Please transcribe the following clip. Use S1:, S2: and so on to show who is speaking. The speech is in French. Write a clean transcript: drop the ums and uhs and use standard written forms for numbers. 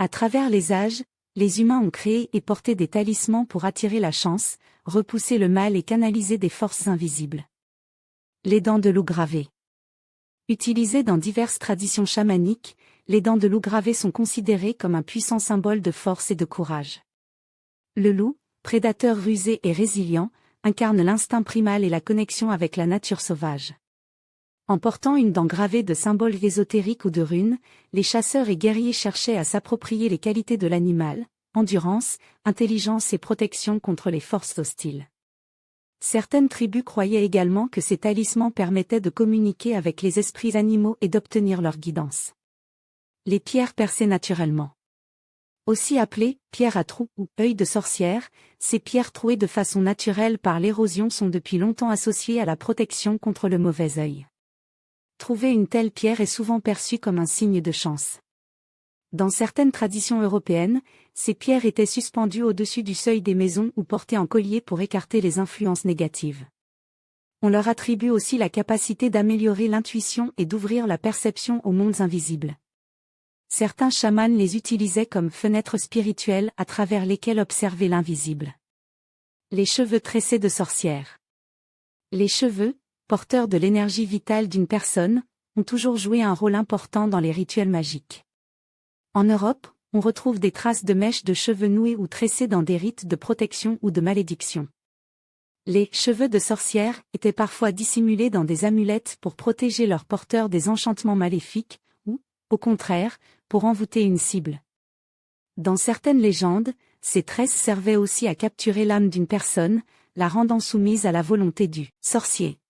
S1: À travers les âges, les humains ont créé et porté des talismans pour attirer la chance, repousser le mal et canaliser des forces invisibles. Les dents de loup gravées. Utilisées dans diverses traditions chamaniques, les dents de loup gravées sont considérées comme un puissant symbole de force et de courage. Le loup, prédateur rusé et résilient, incarne l'instinct primal et la connexion avec la nature sauvage. En portant une dent gravée de symboles ésotériques ou de runes, les chasseurs et guerriers cherchaient à s'approprier les qualités de l'animal, endurance, intelligence et protection contre les forces hostiles. Certaines tribus croyaient également que ces talismans permettaient de communiquer avec les esprits animaux et d'obtenir leur guidance. Les pierres percées naturellement. Aussi appelées pierres à trous ou œil de sorcière, ces pierres trouées de façon naturelle par l'érosion sont depuis longtemps associées à la protection contre le mauvais œil. Trouver une telle pierre est souvent perçue comme un signe de chance. Dans certaines traditions européennes, ces pierres étaient suspendues au-dessus du seuil des maisons ou portées en collier pour écarter les influences négatives. On leur attribue aussi la capacité d'améliorer l'intuition et d'ouvrir la perception aux mondes invisibles. Certains chamans les utilisaient comme fenêtres spirituelles à travers lesquelles observer l'invisible. Les cheveux tressés de sorcières. Les cheveux, porteurs de l'énergie vitale d'une personne, ont toujours joué un rôle important dans les rituels magiques. En Europe, on retrouve des traces de mèches de cheveux noués ou tressés dans des rites de protection ou de malédiction. Les cheveux de sorcière étaient parfois dissimulés dans des amulettes pour protéger leurs porteurs des enchantements maléfiques, ou, au contraire, pour envoûter une cible. Dans certaines légendes, ces tresses servaient aussi à capturer l'âme d'une personne, la rendant soumise à la volonté du sorcier.